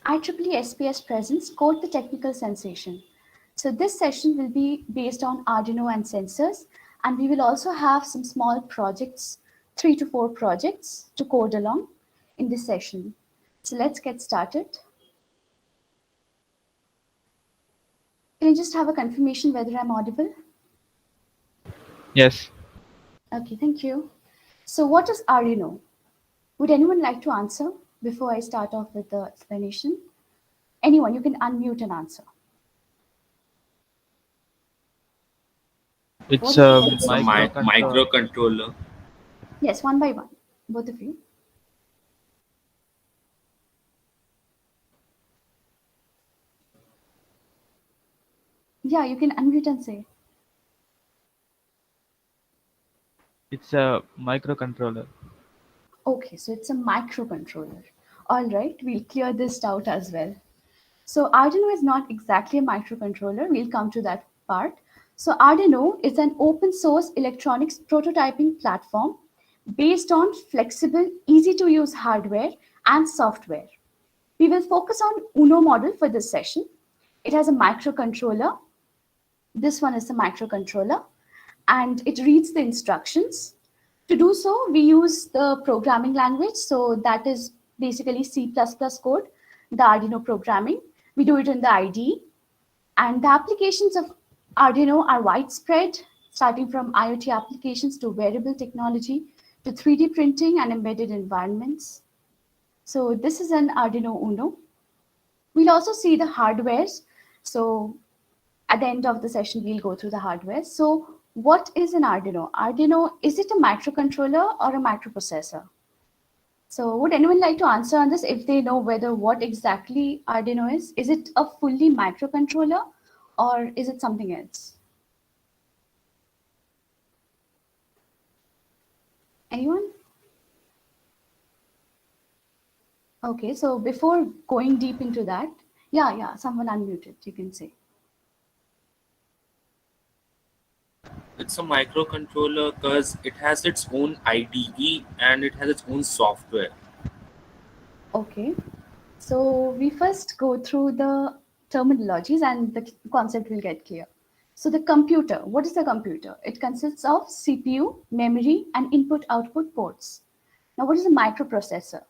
IEEE SPS Presents Code the Technical Sensation. So this session will be based on Arduino and sensors, and we will also have some small projects, 3 to 4 projects to code along in this session. So let's get started. Can I just have a confirmation whether I'm audible? Yes, Okay, thank you. So what is Arduino? Would anyone like to answer before I start off with the explanation? Anyone, you can unmute and answer. it's What is a it? It's a microcontroller. microcontroller. Yes, one by one, both of you. Yeah, you can unmute and say. It's a microcontroller. Okay, so it's a microcontroller. All right, we'll clear this doubt as well. So Arduino is not exactly a microcontroller. We'll come to that part. So Arduino is an open source electronics prototyping platform based on flexible, easy to use hardware and software. We will focus on Uno model for this session. It has a microcontroller. This one is a microcontroller, and it reads the instructions. To do so, we use the programming language. So that is basically C++ code, the Arduino programming. We do it in the IDE. And the applications of Arduino are widespread, starting from IoT applications to wearable technology to 3D printing and embedded environments. So this is an Arduino Uno. We'll also see the hardwares. So at the end of the session, we'll go through the hardware. So what is an Arduino? Arduino, is it a microcontroller or a microprocessor? So would anyone like to answer on this if they know whether what exactly Arduino is? Is it a fully microcontroller or is it something else? Anyone? Okay, so before going deep into that, yeah, someone unmuted, you can say. It's a microcontroller because it has its own IDE and it has its own software. Okay, so we first go through the terminologies and the concept will get clear. So the computer, what is the computer? It consists of CPU, memory, and input-output ports. Now, what is a microprocessor?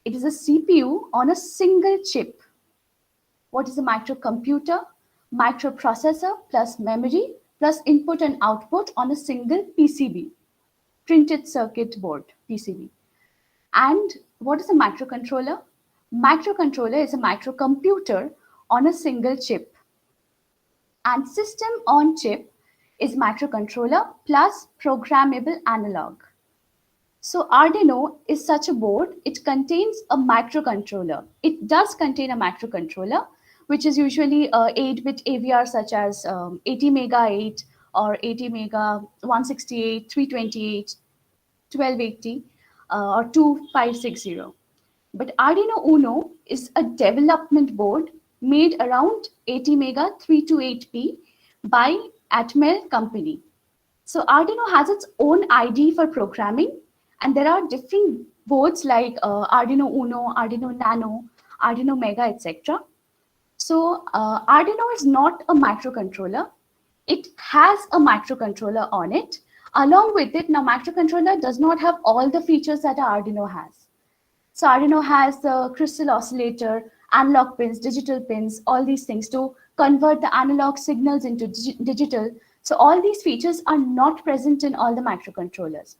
It is a CPU on a single chip. What is a microcomputer? Microprocessor plus memory plus input and output on a single PCB, printed circuit board, PCB. And what is a microcontroller? Microcontroller is a microcomputer on a single chip. And system on chip is microcontroller plus programmable analog. So Arduino is such a board. It contains a microcontroller. It does contain a microcontroller, which is usually a 8-bit AVR such as 80 mega 8 or 80 mega 168, 328, 1280, or 2560. But Arduino Uno is a development board made around 80 mega 328p by Atmel company. So Arduino has its own IDE for programming, and there are different boards like Arduino Uno, Arduino Nano, Arduino Mega, etc. So Arduino is not a microcontroller. It has a microcontroller on it. Along with it, now microcontroller does not have all the features that Arduino has. So Arduino has the crystal oscillator, analog pins, digital pins, all these things to convert the analog signals into digital. So all these features are not present in all the microcontrollers.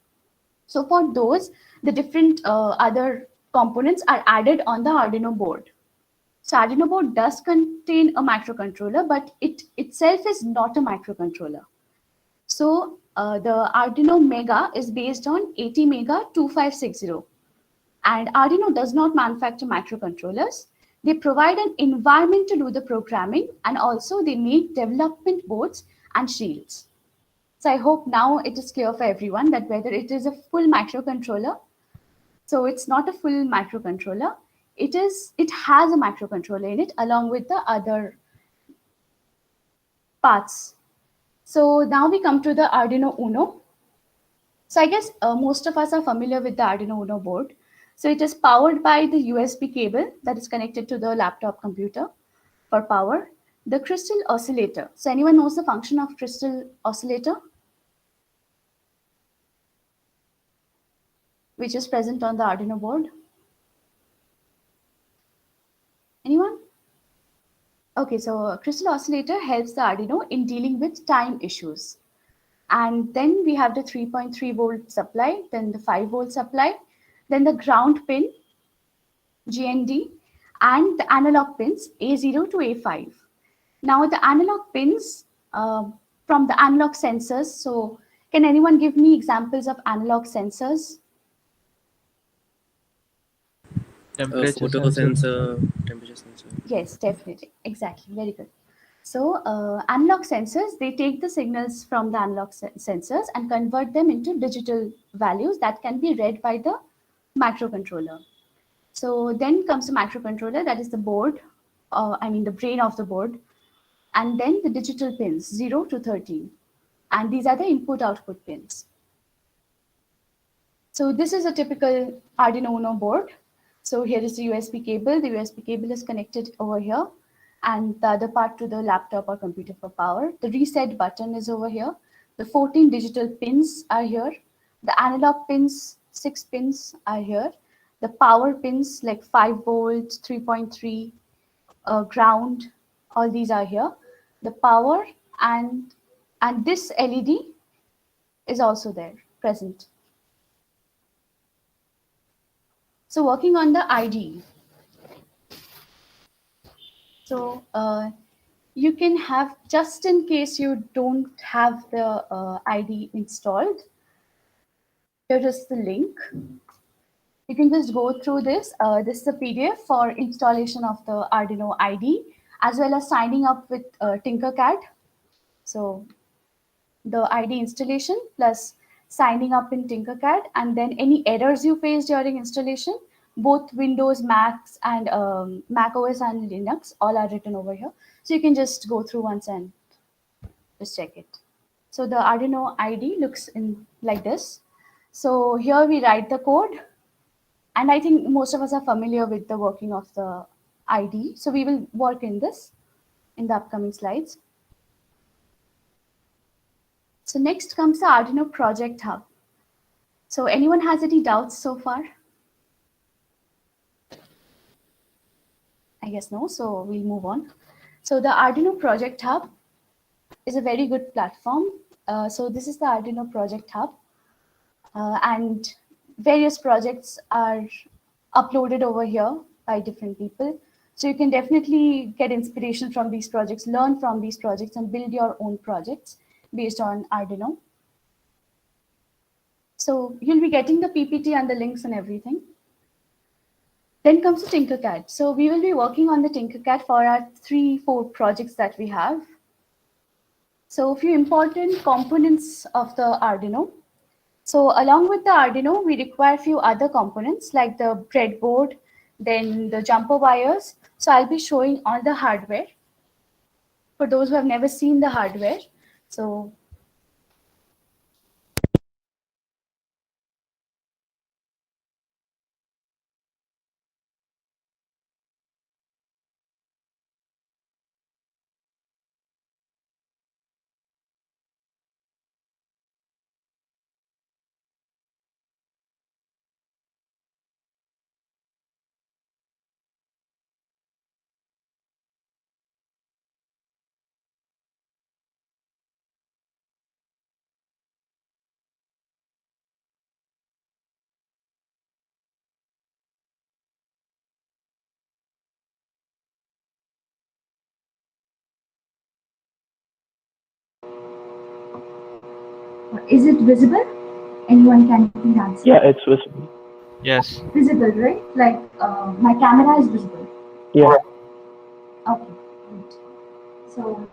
So for those, the different other components are added on the Arduino board. So Arduino board does contain a microcontroller, but it itself is not a microcontroller. So the Arduino Mega is based on 80 Mega 2560. And Arduino does not manufacture microcontrollers. They provide an environment to do the programming, and also they make development boards and shields. So I hope now it is clear for everyone that whether it is a full microcontroller, so it's not a full microcontroller, it has a microcontroller in it along with the other parts. So now we come to the Arduino Uno. So I guess most of us are familiar with the Arduino Uno board. So it is powered by the USB cable that is connected to the laptop computer for power. The crystal oscillator. So anyone knows the function of crystal oscillator? Which is present on the Arduino board? Anyone? Okay, so a crystal oscillator helps the Arduino in dealing with time issues. And then we have the 3.3 volt supply, then the 5 volt supply, then the ground pin, GND, and the analog pins A0 to A5. Now the analog pins from the analog sensors. So can anyone give me examples of analog sensors? Temperature Photo sensor. sensor, temperature sensor. Yes, definitely. Exactly. Very good. So analog sensors, they take the signals from the analog sensors and convert them into digital values that can be read by the microcontroller. So then comes the microcontroller, that is the board, the brain of the board, and then the digital pins 0 to 13. And these are the input-output pins. So this is a typical Arduino Uno board. So here is the USB cable. The USB cable is connected over here, and the other part to the laptop or computer for power. The reset button is over here. The 14 digital pins are here. The analog pins, 6 pins are here. The power pins like 5 volts, 3.3, ground, all these are here. The power and this LED is also there, present. So working on the IDE. So you can have, just in case you don't have the IDE installed, here is the link. You can just go through this. This is a PDF for installation of the Arduino IDE, as well as signing up with Tinkercad. So the IDE installation plus signing up in Tinkercad, and then any errors you face during installation, both Windows, Macs, and Mac OS and Linux, all are written over here. So you can just go through once and just check it. So the Arduino IDE looks in like this. So here we write the code, and I think most of us are familiar with the working of the IDE. So we will work in this in the upcoming slides. So next comes the Arduino Project Hub. So anyone has any doubts so far? I guess no, so we'll move on. So the Arduino Project Hub is a very good platform. So this is the Arduino Project Hub, and various projects are uploaded over here by different people. So you can definitely get inspiration from these projects, learn from these projects, and build your own projects based on Arduino. So you'll be getting the PPT and the links and everything. Then comes the Tinkercad. So we will be working on the Tinkercad for our 3-4 projects that we have. So a few important components of the Arduino. So along with the Arduino, we require a few other components like the breadboard, then the jumper wires. So I'll be showing all the hardware for those who have never seen the hardware. So is it visible? Anyone can please answer? Yeah, it's visible. Yes. Visible, right? Like my camera is visible. Yeah. Okay, great. So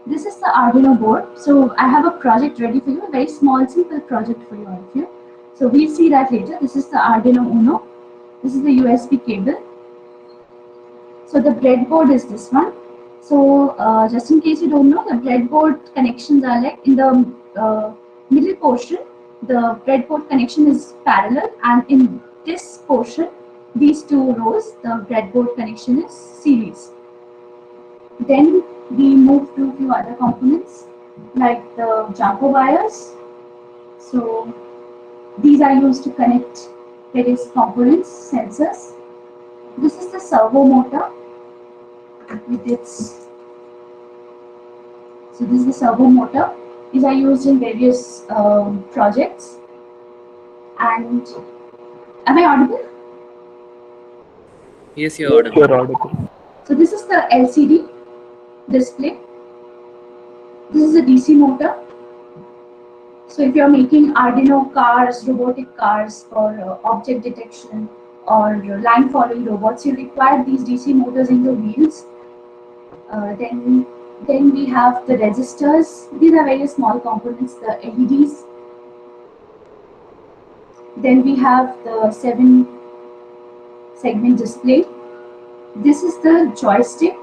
this is the Arduino board. So I have a project ready for you, a very small, simple project for you all of you. So we'll see that later. This is the Arduino Uno. This is the USB cable. So the breadboard is this one. So just in case you don't know, the breadboard connections are like in the middle portion, the breadboard connection is parallel, and in this portion, these two rows, the breadboard connection is series. Then we move to a few other components like the jumper wires. So these are used to connect various components, sensors. This is the servo motor with its, so this is the servo motor. These are used in various projects. And am I audible? Yes, you're audible. You're audible. So this is the LCD display. This is a DC motor. So if you're making Arduino cars, robotic cars for object detection or line following robots, you require these DC motors in the wheels. Then we have the resistors. These are very small components, the LEDs. Then we have the 7-segment display. This is the joystick.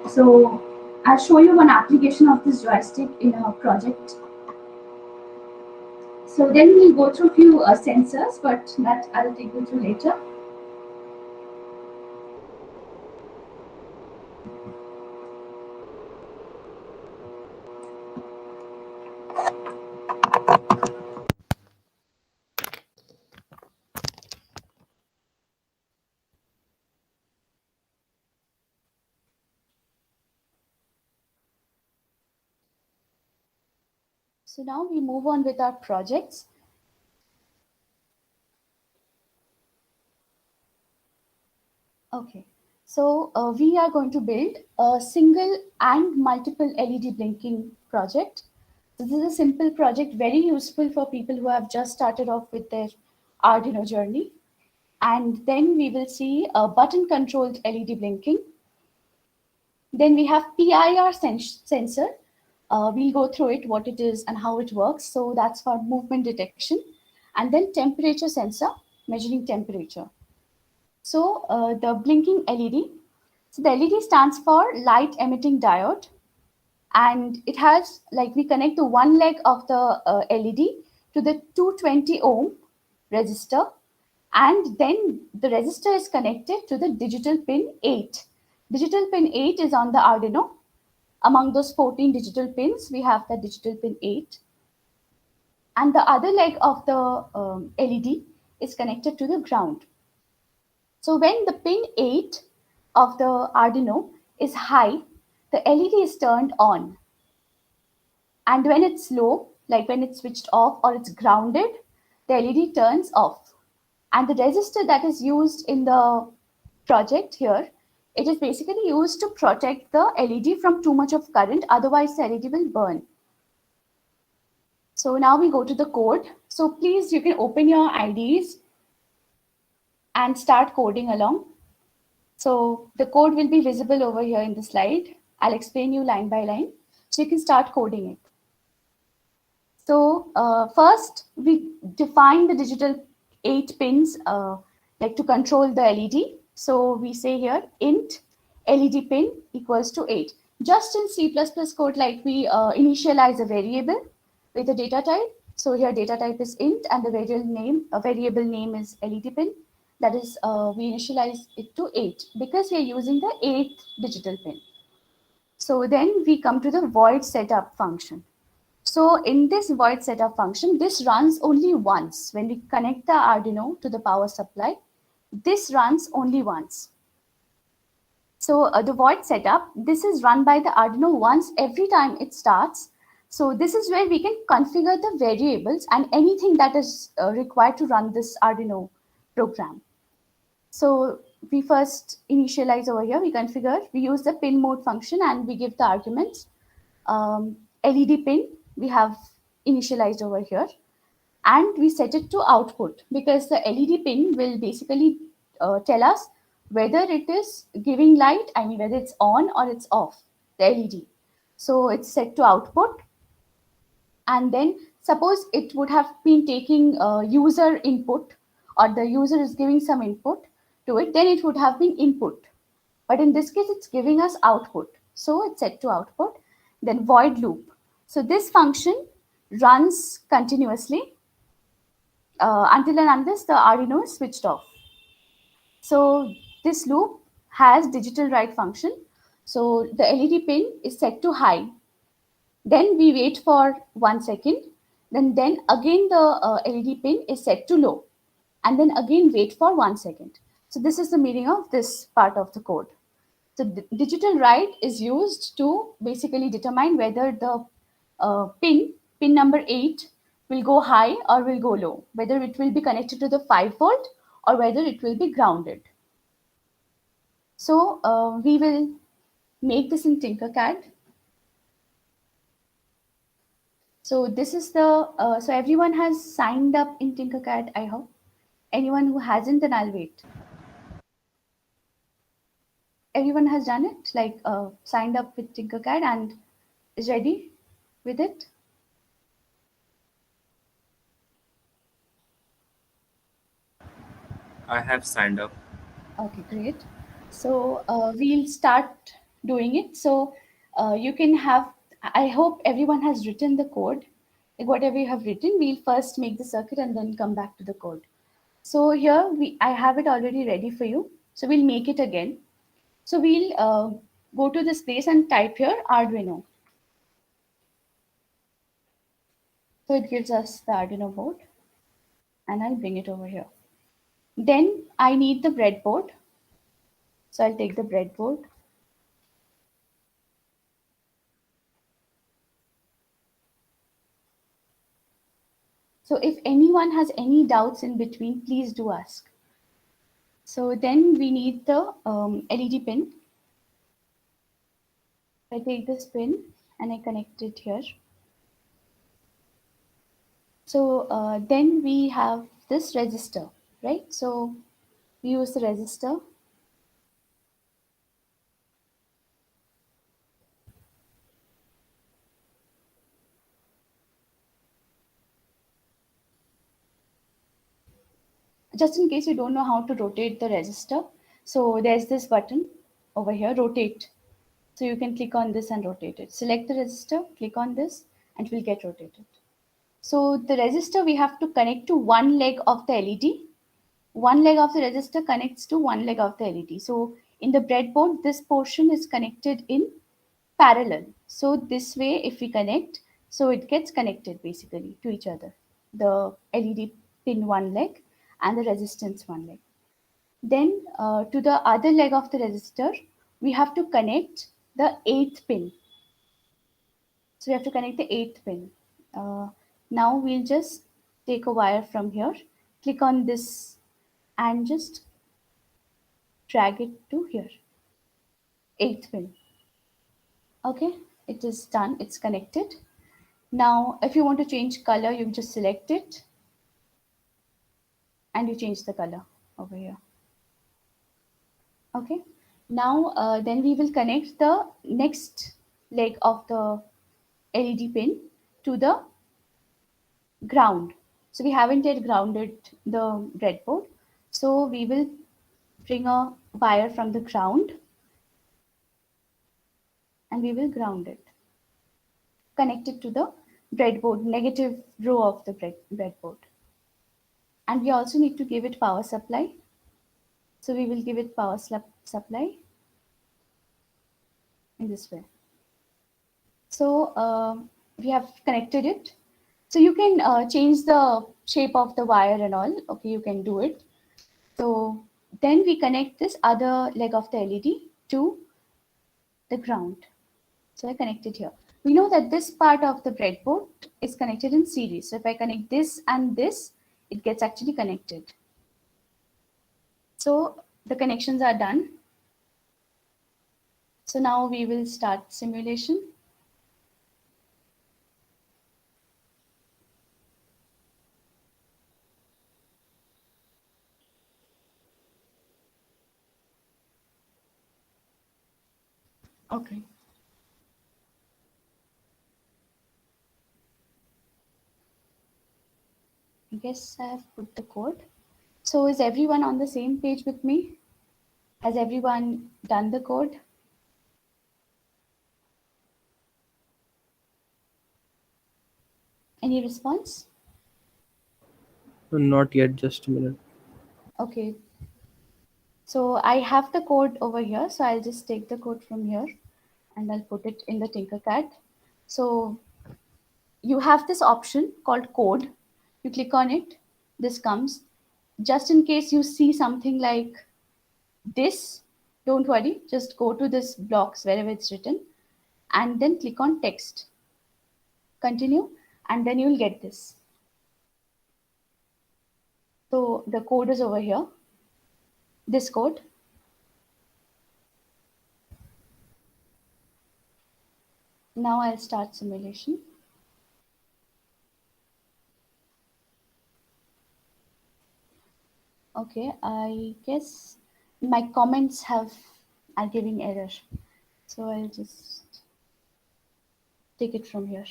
So I'll show you one application of this joystick in a project. So then we'll go through a few sensors, but that I'll take you through later. So now we move on with our projects. Okay, so we are going to build a single and multiple LED blinking project. This is a simple project, very useful for people who have just started off with their Arduino journey. And then we will see a button controlled LED blinking. Then we have PIR sensor. We'll go through it, what it is and how it works. So that's for movement detection. And then temperature sensor, measuring temperature. So the blinking LED. So the LED stands for light emitting diode. And it has, like, we connect the one leg of the LED to the 220 ohm resistor. And then the resistor is connected to the digital pin 8. Digital pin 8 is on the Arduino. Among those 14 digital pins, we have the digital pin 8. And the other leg of the LED is connected to the ground. So when the pin 8 of the Arduino is high, the LED is turned on. And when it's low, like when it's switched off or it's grounded, the LED turns off. And the resistor that is used in the project here, it is basically used to protect the LED from too much of current, otherwise the LED will burn. So now we go to the code. So please, you can open your IDEs and start coding along. So the code will be visible over here in the slide. I'll explain you line by line. So you can start coding it. So first we define the digital 8 pins like to control the LED. So we say here int LED pin equals to 8. Just in C++ code, like we initialize a variable with a data type. So here data type is int and the variable name is LED pin. That is, we initialize it to 8 because we are using the 8th digital pin. So then we come to the void setup function. So in this void setup function, this runs only once. When we connect the Arduino to the power supply, this runs only once. So the void setup, this is run by the Arduino once every time it starts. So this is where we can configure the variables and anything that is required to run this Arduino program. So we first initialize over here, we configure, we use the pin mode function and we give the arguments. LED pin, we have initialized over here. And we set it to output because the LED pin will basically tell us whether it is giving light, I mean whether it's on or it's off, the LED. So it's set to output. And then suppose it would have been taking user input or the user is giving some input to it, then it would have been input. But in this case, it's giving us output. So it's set to output. Then void loop. So this function runs continuously. until and unless the Arduino is switched off. So this loop has digital write function. So the LED pin is set to high. Then we wait for 1 second. Then again the LED pin is set to low. And then again wait for 1 second. So this is the meaning of this part of the code. So digital write is used to basically determine whether the pin number 8 will go high or will go low, whether it will be connected to the 5 volt or whether it will be grounded. So we will make this in Tinkercad. So this is the, so everyone has signed up in Tinkercad, I hope. Anyone who hasn't, then I'll wait. Everyone has done it, like signed up with Tinkercad and is ready with it. I have signed up. Okay, great. So we'll start doing it. So you can have, I hope everyone has written the code. Like whatever you have written, we'll first make the circuit and then come back to the code. So here I have it already ready for you. So we'll make it again. So we'll go to this place and type here Arduino. So it gives us the Arduino board and I'll bring it over here. Then I need the breadboard. So I'll take the breadboard. So if anyone has any doubts in between, please do ask. So then we need the LED pin. I take this pin and I connect it here. So then we have this resistor, right? So we use the resistor. Just in case you don't know how to rotate the resistor, so there's this button over here, rotate. So you can click on this and rotate it. Select the resistor, click on this, and it will get rotated. So the resistor we have to connect to one leg of the LED. One leg of the resistor connects to one leg of the LED. So in the breadboard, this portion is connected in parallel. So this way, if we connect, so it gets connected basically to each other. The LED pin one leg and the resistance one leg. Then to the other leg of the resistor, we have to connect the eighth pin. So we have to connect the eighth pin. Now we'll just take a wire from here, click on this and just drag it to here. Eighth pin. Okay, it is done, it's connected. Now, if you want to change color, you just select it and you change the color over here. Okay, now then we will connect the next leg of the LED pin to the ground. So we haven't yet grounded the breadboard. So we will bring a wire from the ground and we will ground it. Connect it to the breadboard, negative row of the breadboard. And we also need to give it power supply. So we will give it power supply in this way. So we have connected it. So you can change the shape of the wire and all. Okay, you can do it. So then we connect this other leg of the LED to the ground. So I connect it here. We know that this part of the breadboard is connected in series. So if I connect this and this, it gets actually connected. So the connections are done. So now we will start simulation. Okay. I guess I have put the code. So is everyone on the same page with me? Has everyone done the code? Any response? Not yet, just a minute. Okay. So I have the code over here. So I'll just take the code from here and I'll put it in the Tinkercad. So you have this option called code. You click on it. This comes. Just in case you see something like this, don't worry. Just go to this blocks wherever it's written and then click on text. Continue and then you'll get this. So the code is over here. This code. Now I'll start simulation. Okay, I guess my comments are giving error. So I'll just take it from here.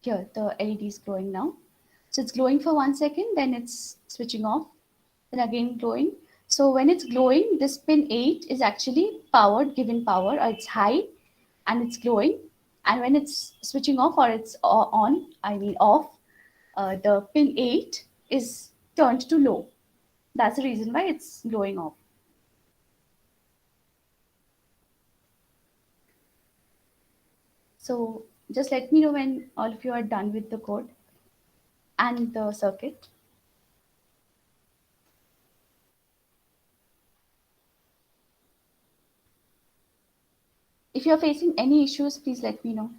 Here, the LED is glowing now. So it's glowing for 1 second, then it's switching off, then again glowing. So when it's glowing, this pin 8 is actually powered, given power, or it's high and it's glowing. And when it's switching off or it's on, I mean off, the pin 8 is turned to low. That's the reason why it's glowing off. So just let me know when all of you are done with the code and the circuit. If you're facing any issues, please let me know.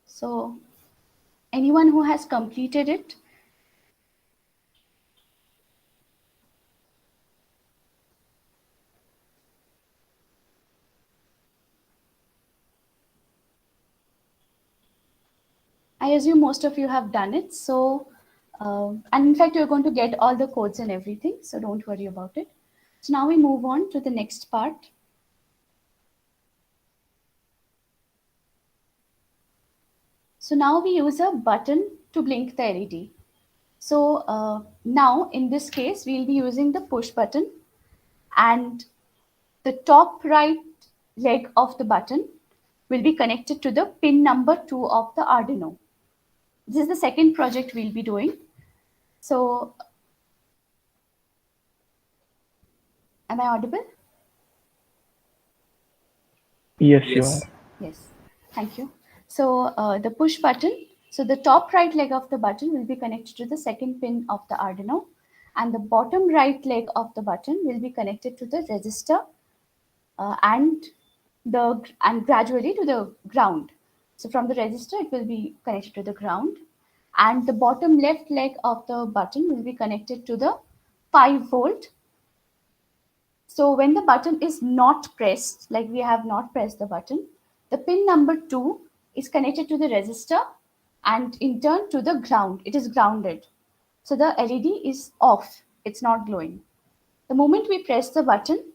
So anyone who has completed it, I assume most of you have done it. So, and in fact, you're going to get all the codes and everything. So don't worry about it. So now we move on to the next part. So now we use a button to blink the LED. So now in this case, we'll be using the push button, and the top right leg of the button will be connected to the pin number 2 of the Arduino. This is the second project we'll be doing. So, am I audible? Yes, you Yes. are. Yes, thank you. So the push button, so the top right leg of the button will be connected to the second pin of the Arduino, and the bottom right leg of the button will be connected to the resistor and gradually to the ground. So from the resistor, it will be connected to the ground, and the bottom left leg of the button will be connected to the 5-volt. So when the button is not pressed, like we have not pressed the button, the pin number 2 is connected to the resistor and in turn to the ground. It is grounded. So the LED is off. It's not glowing. The moment we press the button,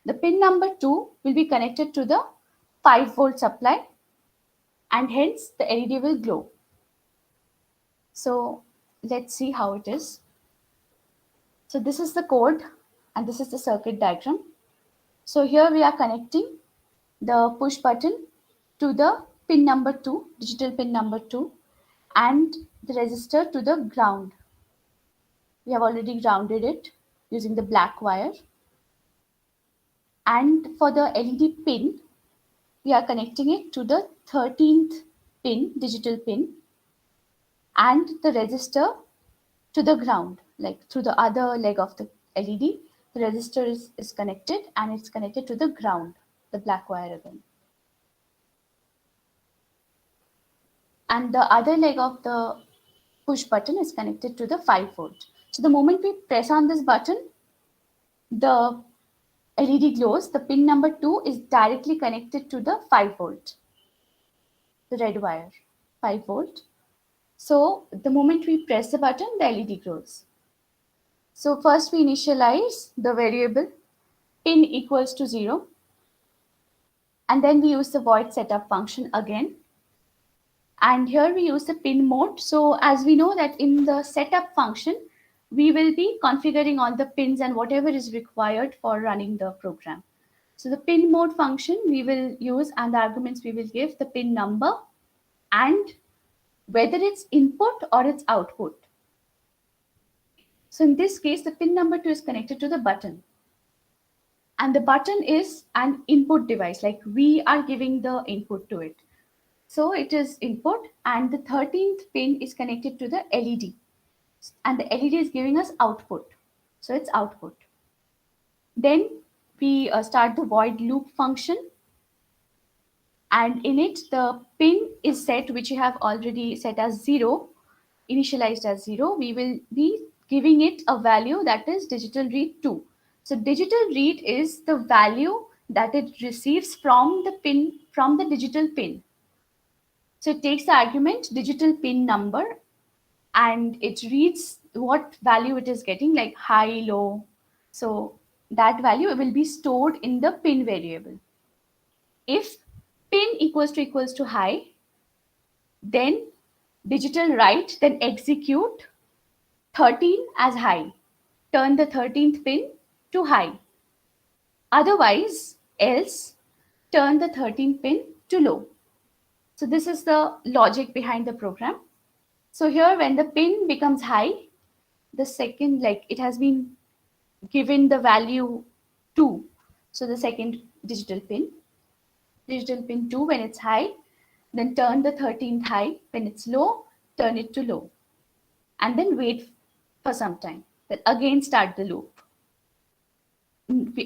the pin number 2 will be connected to the 5-volt supply and hence the LED will glow. So let's see how it is. So this is the code and this is the circuit diagram. So here we are connecting the push button to the pin number 2, digital pin number 2, and the resistor to the ground. We have already grounded it using the black wire. And for the LED pin, we are connecting it to the 13th pin, digital pin, and the resistor to the ground, like through the other leg of the LED. The resistor is connected and it's connected to the ground, the black wire again. And the other leg of the push button is connected to the 5-volt. So the moment we press on this button, the LED glows. The pin number 2 is directly connected to the 5-volt, the red wire, 5-volt. So the moment we press the button, the LED glows. So first we initialize the variable pin equals to 0. And then we use the void setup function again. And here we use the pin mode. So as we know that in the setup function, we will be configuring all the pins and whatever is required for running the program. So the pin mode function we will use, and the arguments we will give the pin number and whether it's input or it's output. So in this case, the pin number 2 is connected to the button. And the button is an input device, like we are giving the input to it. So it is input, and the 13th pin is connected to the LED. And the LED is giving us output. So it's output. Then we start the void loop function. And in it, the pin is set, which you have already set as 0, initialized as 0. We will be giving it a value that is digital read 2. So digital read is the value that it receives from the pin, from the digital pin. So it takes the argument digital pin number and it reads what value it is getting, like high, low. So that value will be stored in the pin variable. If pin equals to high, then digital write, then execute 13 as high. Turn the 13th pin to high. Otherwise, else turn the 13th pin to low. So this is the logic behind the program. So here when the pin becomes high, the second, like it has been given the value 2. So the second digital pin 2 when it's high, then turn the 13th high. When it's low, turn it to low. And then wait for some time. Then again start the loop.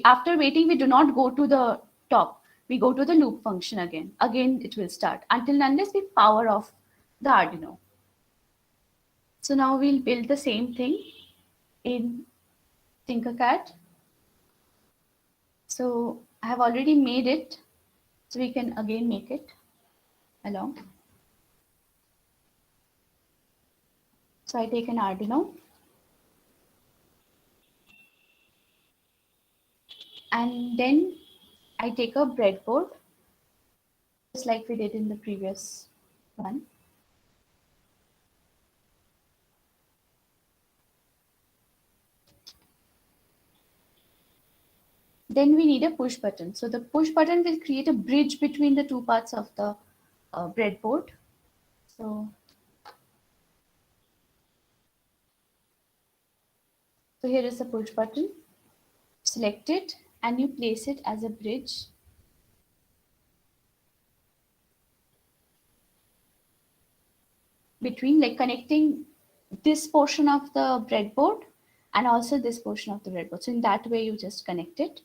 After waiting, we do not go to the top. We go to the loop function again. Again, it will start until unless we power off the Arduino. So now we'll build the same thing in Tinkercad. So I have already made it. So we can again make it along. So I take an Arduino. And then I take a breadboard, just like we did in the previous one. Then we need a push button. So the push button will create a bridge between the two parts of the breadboard. So here is the push button. Select it and you place it as a bridge. Between, like connecting this portion of the breadboard and also this portion of the breadboard. So in that way, you just connect it.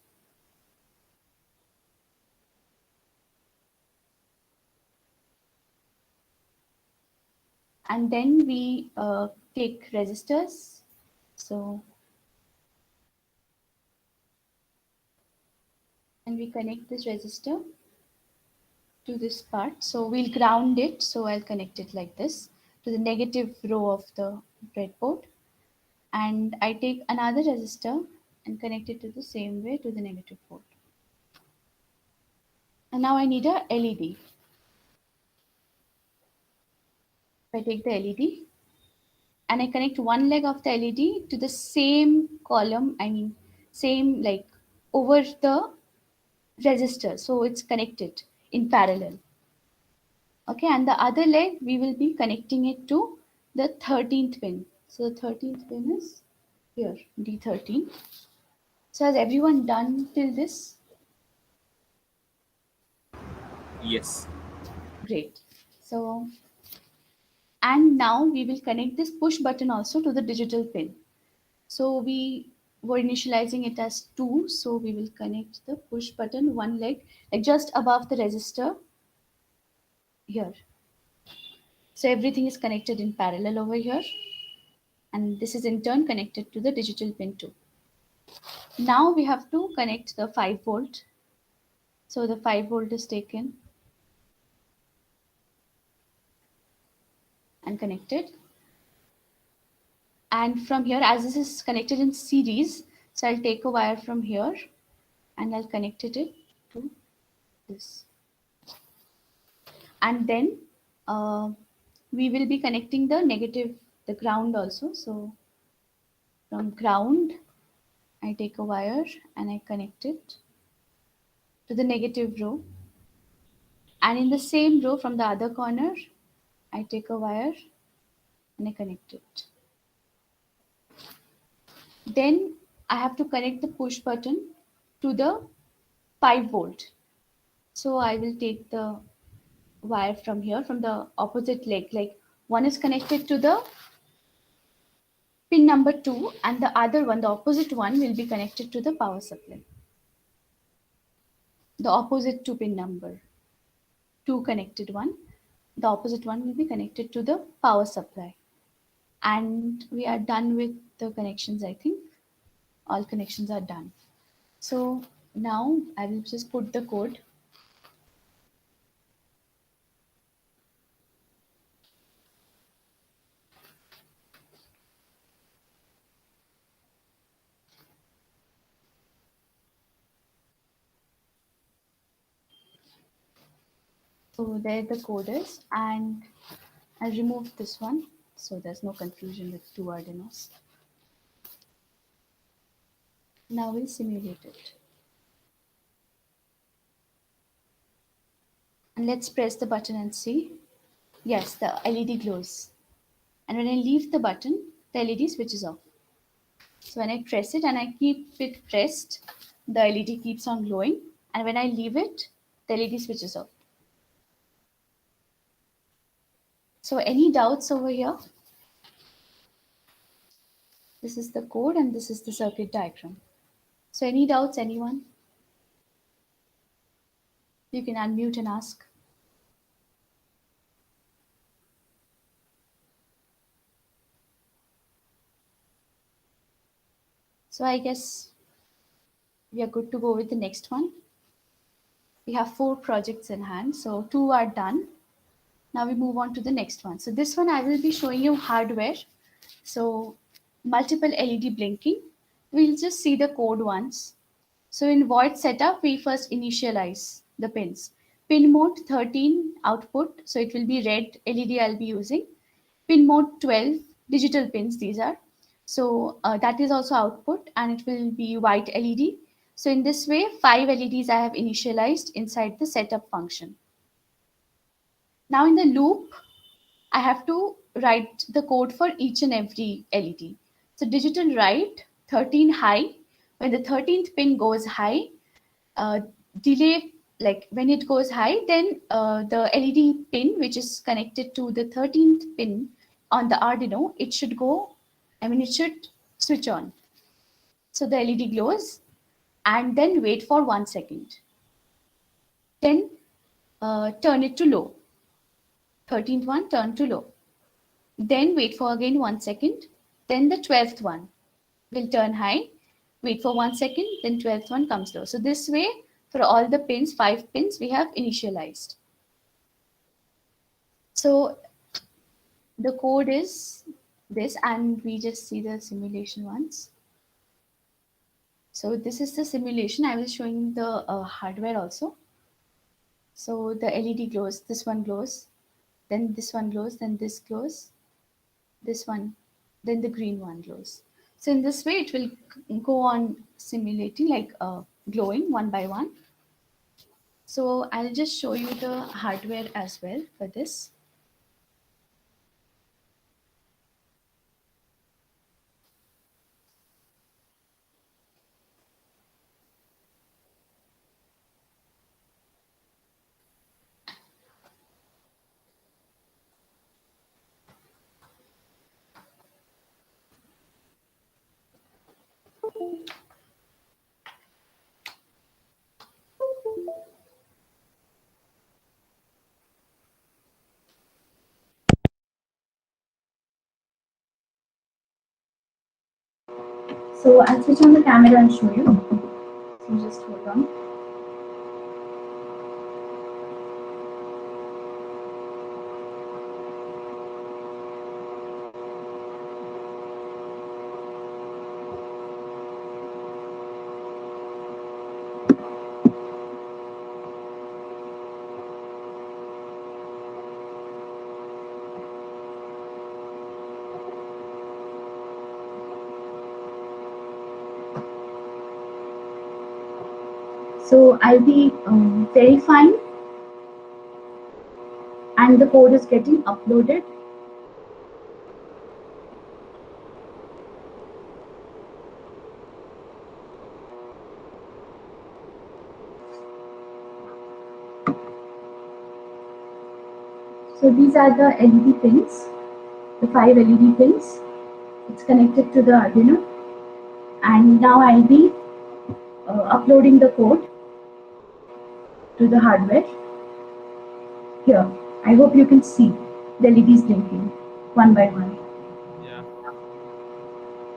And then we take resistors. So, and we connect this resistor to this part. So we'll ground it. So I'll connect it like this to the negative row of the breadboard. And I take another resistor and connect it to the same way to the negative port. And now I need a LED. I take the LED and I connect one leg of the LED to the same column, same like over the resistor. So it's connected in parallel. Okay, and the other leg, we will be connecting it to the 13th pin. So the 13th pin is here, D13. So has everyone done till this? Yes. Great. So, and now we will connect this push button also to the digital pin. So we were initializing it as 2. So we will connect the push button one leg, like just above the resistor here. So everything is connected in parallel over here. And this is in turn connected to the digital pin 2. Now we have to connect the 5 volt. So the 5 volt is taken and connected. And from here, as this is connected in series, so I'll take a wire from here and I'll connect it to this. And then we will be connecting the negative, the ground also. So from ground, I take a wire and I connect it to the negative row. And in the same row from the other corner, I take a wire and I connect it. Then I have to connect the push button to the 5 volt. So I will take the wire from here, from the opposite leg. Like one is connected to the pin number 2 and the other one, the opposite one, will be connected to the power supply. The opposite to pin number 2 connected one, the opposite one will be connected to the power supply. And we are done with the connections, I think. All connections are done. So now I will just put the code. So there the code is, and I'll remove this one so there's no confusion with two Arduinos. Now we'll simulate it. And let's press the button and see. Yes, the LED glows. And when I leave the button, the LED switches off. So when I press it and I keep it pressed, the LED keeps on glowing. And when I leave it, the LED switches off. So any doubts over here? This is the code and this is the circuit diagram. So any doubts, anyone? You can unmute and ask. So I guess we are good to go with the next one. We have 4 projects in hand, so 2 are done. Now we move on to the next one. So this one I will be showing you hardware. So multiple LED blinking. We'll just see the code once. So in void setup, we first initialize the pins. Pin mode 13 output, so it will be red LED I'll be using. Pin mode 12, digital pins these are. So that is also output and it will be white LED. So in this way, 5 LEDs I have initialized inside the setup function. Now in the loop, I have to write the code for each and every LED. So digital write 13 high. When the 13th pin goes high, delay, like when it goes high, then the LED pin which is connected to the 13th pin on the Arduino, it should go, it should switch on. So the LED glows and then wait for 1 second. Then turn it to low. 13th one, turn to low. Then wait for again 1 second. Then the 12th one will turn high. Wait for 1 second. Then 12th one comes low. So this way, for all the pins, 5 pins, we have initialized. So the code is this, and we just see the simulation once. So this is the simulation. I will show you the hardware also. So the LED glows, this one glows, then this one glows, then this glows, this one, then the green one glows. So in this way, it will go on simulating, like glowing one by one. So I'll just show you the hardware as well for this. So I'll switch on the camera and show you. So just hold on. So I'll be verifying, and the code is getting uploaded. So these are the LED pins, the 5 LED pins. It's connected to the Arduino, and now I'll be uploading the code to the hardware. Here, I hope you can see the LEDs blinking one by one. Yeah.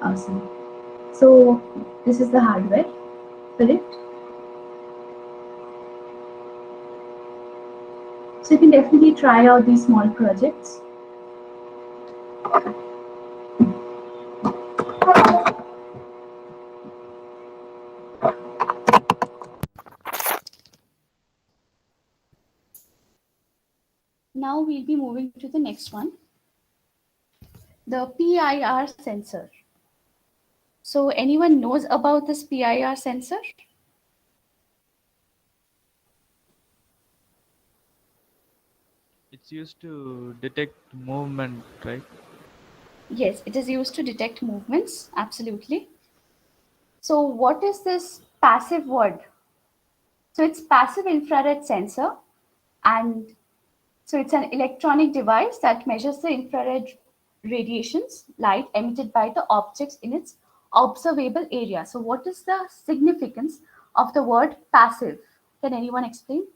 Awesome. So this is the hardware for it. So you can definitely try out these small projects. Now we'll be moving to the next one, the PIR sensor. So anyone knows about this PIR sensor? It's used to detect movement, right? Yes, it is used to detect movements, absolutely. So what is this passive word? So it's passive infrared sensor, and so it's an electronic device that measures the infrared radiations, light emitted by the objects in its observable area. So what is the significance of the word passive? Can anyone explain?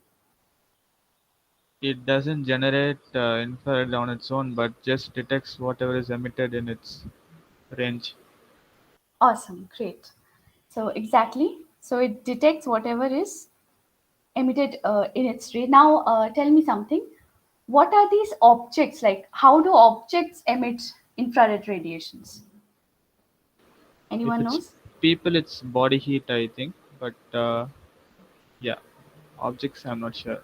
It doesn't generate infrared on its own, but just detects whatever is emitted in its range. Awesome, great. So exactly, so it detects whatever is emitted in its ray. Now tell me something. What are these objects like? How do objects emit infrared radiations? If Anyone it's knows? people, it's body heat, I think. But yeah, objects, I'm not sure.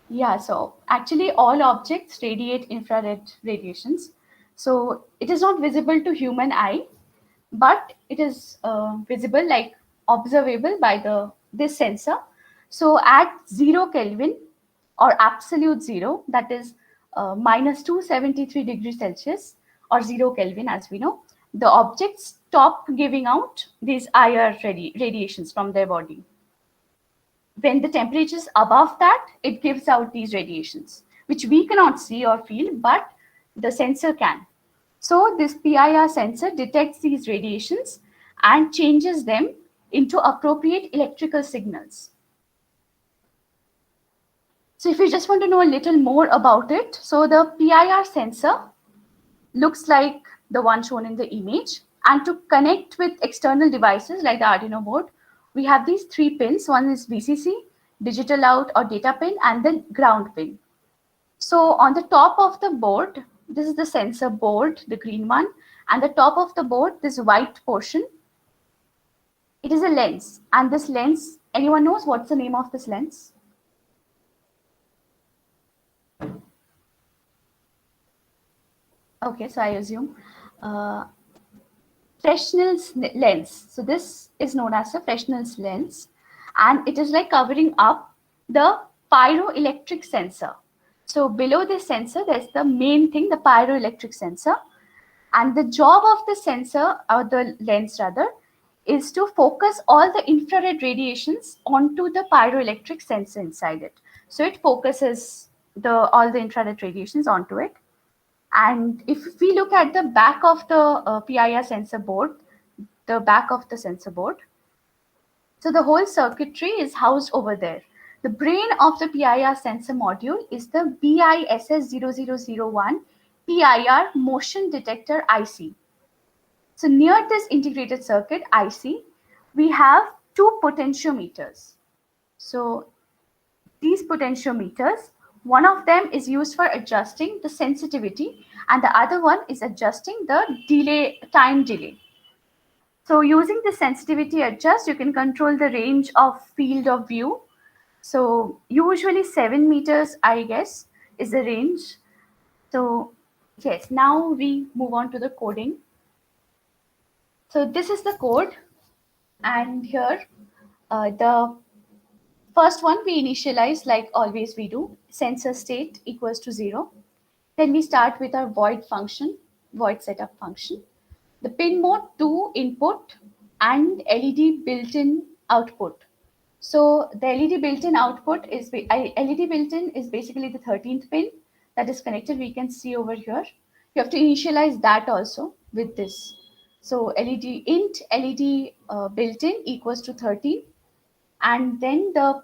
Yeah, so actually all objects radiate infrared radiations. So it is not visible to human eye, but it is visible, like observable by the this sensor. So at 0 Kelvin or absolute zero, that is minus 273 degrees Celsius or 0 Kelvin, as we know, the objects stop giving out these IR radiations from their body. When the temperature is above that, it gives out these radiations, which we cannot see or feel, but the sensor can. So this PIR sensor detects these radiations and changes them into appropriate electrical signals. So if you just want to know a little more about it, so the PIR sensor looks like the one shown in the image. And to connect with external devices like the Arduino board, we have these 3 pins. One is VCC, digital out or data pin, and the ground pin. So on the top of the board, this is the sensor board, the green one, and the top of the board, this white portion, it is a lens. And this lens, anyone knows what's the name of this lens? Okay, so I assume Fresnel's lens. So this is known as a Fresnel's lens, and it is like covering up the pyroelectric sensor. So below this sensor, there's the main thing, the pyroelectric sensor. And the job of the sensor, or the lens rather, is to focus all the infrared radiations onto the pyroelectric sensor inside it. So it focuses all the infrared radiations onto it. And if we look at the back of the PIR sensor board, the back of the sensor board, so the whole circuitry is housed over there. The brain of the PIR sensor module is the BISS0001 PIR motion detector IC. So near this integrated circuit IC, we have 2 potentiometers. So these potentiometers, one of them is used for adjusting the sensitivity and the other one is adjusting the time delay. So using the sensitivity adjust, you can control the range of field of view. So usually 7 meters, I guess, is the range. So yes, now we move on to the coding. So this is the code, and here The first one we initialize like always we do, sensor state equals to 0. Then we start with our void function, void setup function. The pin mode 2 input and LED built-in output. So the LED built-in output is LED built-in is basically the 13th pin that is connected. We can see over here. You have to initialize that also with this. So LED int LED built-in equals to 13, and then the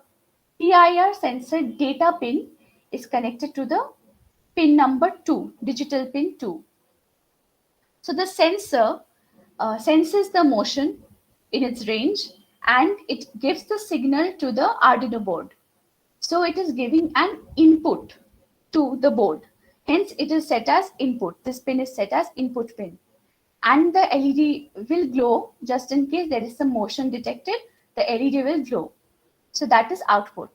PIR sensor data pin is connected to the pin number 2, digital pin 2. So the sensor senses the motion in its range and it gives the signal to the Arduino board. So it is giving an input to the board. Hence it is set as input. This pin is set as input pin. And the LED will glow just in case there is some motion detected, the LED will glow. So that is output.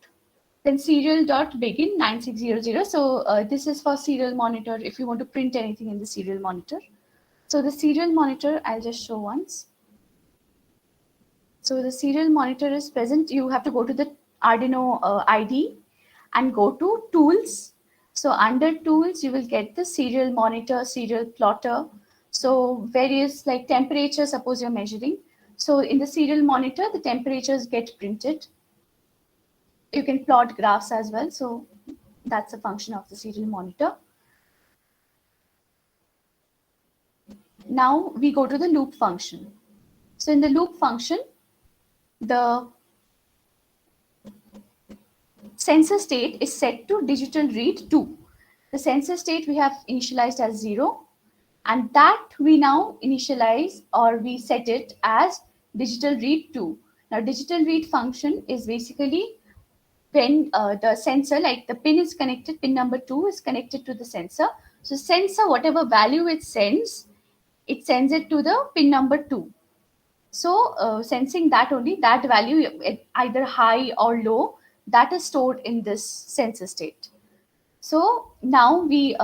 Then serial.begin 9600. So this is for serial monitor if you want to print anything in the serial monitor. So the serial monitor, I'll just show once. So the serial monitor is present. You have to go to the Arduino ID and go to tools. So under tools, you will get the serial monitor, serial plotter. So various like temperature, suppose you're measuring. So in the serial monitor, the temperatures get printed. You can plot graphs as well. So that's a function of the serial monitor. Now we go to the loop function. So in the loop function, the sensor state is set to digital read 2. The sensor state we have initialized as 0, and that we now initialize or we set it as digital read 2. Now digital read function is basically when the sensor, like the pin is connected, pin number 2 is connected to the sensor. So sensor, whatever value it sends it to the pin number 2. So sensing that only, that value either high or low, that is stored in this sensor state. So now we,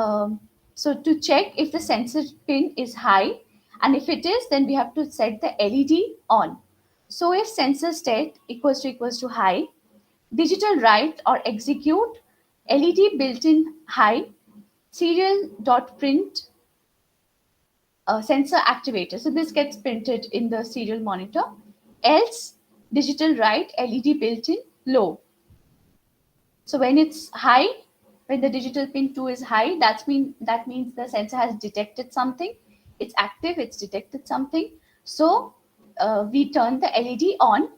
so to check if the sensor pin is high, and if it is, then we have to set the LED on. So if sensor state equals to high, digital write or execute LED built-in high serial.print sensor activator. So this gets printed in the serial monitor. Else digital write LED built-in low. So when it's high, when the digital pin 2 is high, that means the sensor has detected something. It's active, it's detected something. So we turn the LED on.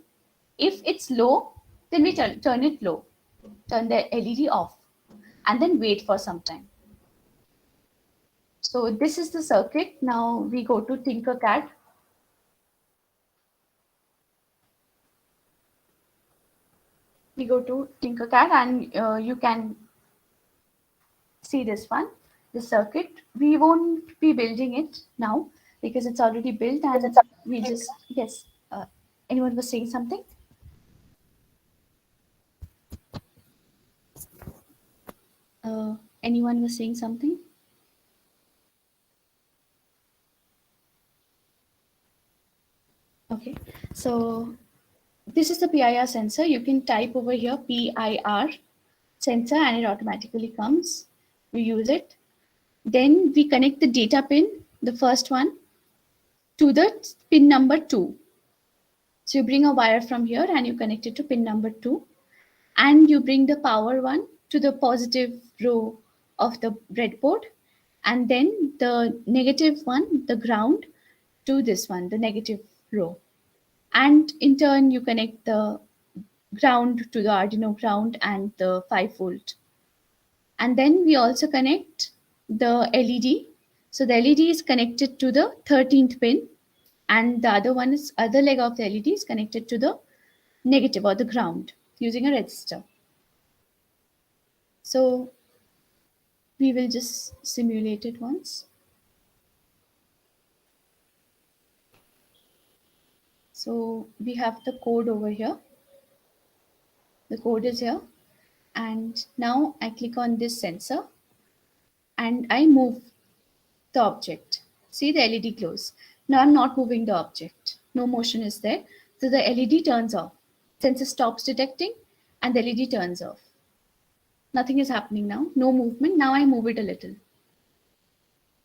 If it's low, then we turn it low. Turn the LED off and then wait for some time. So this is the circuit. Now we go to Tinkercad. We go to Tinkercad and you can see this one, the circuit. We won't be building it now because it's already built, and we just, yes, anyone was saying something? Anyone was saying something? Okay, so this is the PIR sensor. You can type over here PIR sensor and it automatically comes. We use it. Then we connect the data pin, the first one, to the pin number 2. So you bring a wire from here and you connect it to pin number 2. And you bring the power one to the positive row of the breadboard. And then the negative one, the ground, to this one, the negative row. And in turn, you connect the ground to the Arduino ground and the 5-volt. And then we also connect the LED. So the LED is connected to the 13th pin, and the other leg of the LED is connected to the negative or the ground using a resistor. So we will just simulate it once. So we have the code over here. The code is here. And now I click on this sensor and I move the object. See, the LED glows. Now I'm not moving the object. No motion is there. So the LED turns off. Sensor stops detecting and the LED turns off. Nothing is happening now, no movement. Now I move it a little.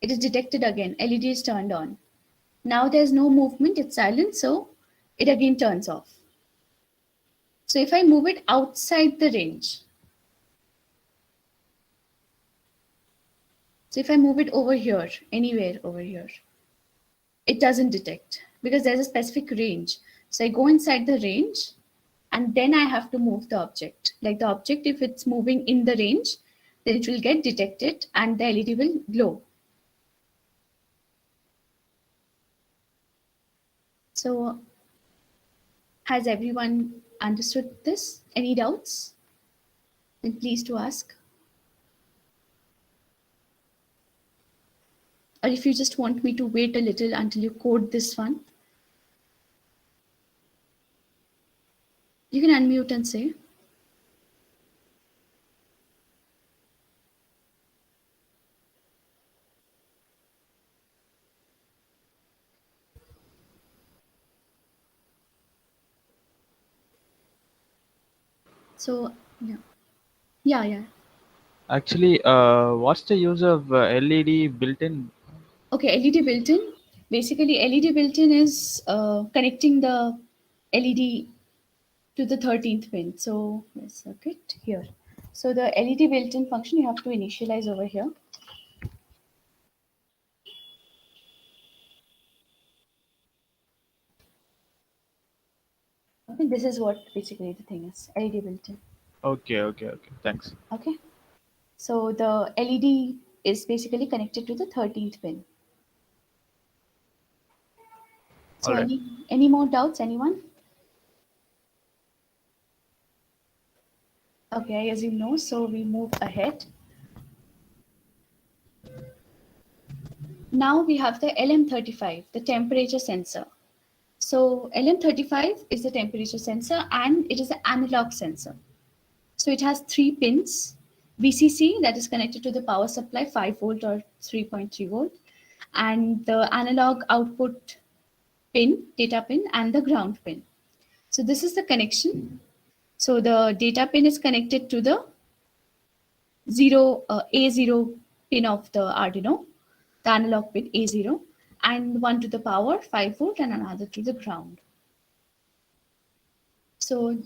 It is detected again, LED is turned on. Now there's no movement, it's silent, so it again turns off. So if I move it outside the range, so if I move it over here, anywhere over here, it doesn't detect because there's a specific range. So I go inside the range and then I have to move the object. Like the object, if it's moving in the range, then it will get detected and the LED will glow. So has everyone understood this? Any doubts? Then please to ask. Or if you just want me to wait a little until you code this one, you can unmute and say. So yeah. Actually, what's the use of LED built-in? Okay, LED built-in. Basically, LED built-in is connecting the LED to the 13th pin. So circuit here. So the LED built-in function you have to initialize over here. Okay, this is what basically the thing is, LED built-in. Okay. Thanks. Okay, so the LED is basically connected to the 13th pin. So All right. any more doubts, anyone? Okay, as you know, so we move ahead. Now we have the LM35, the temperature sensor. So LM35 is the temperature sensor and it is an analog sensor. So it has 3 pins, VCC that is connected to the power supply 5 volt or 3.3 volt, and the analog output pin, data pin, and the ground pin. So this is the connection. So the data pin is connected to the A0 pin of the Arduino, the analog pin A0, and one to the power 5 volt and another to the ground. So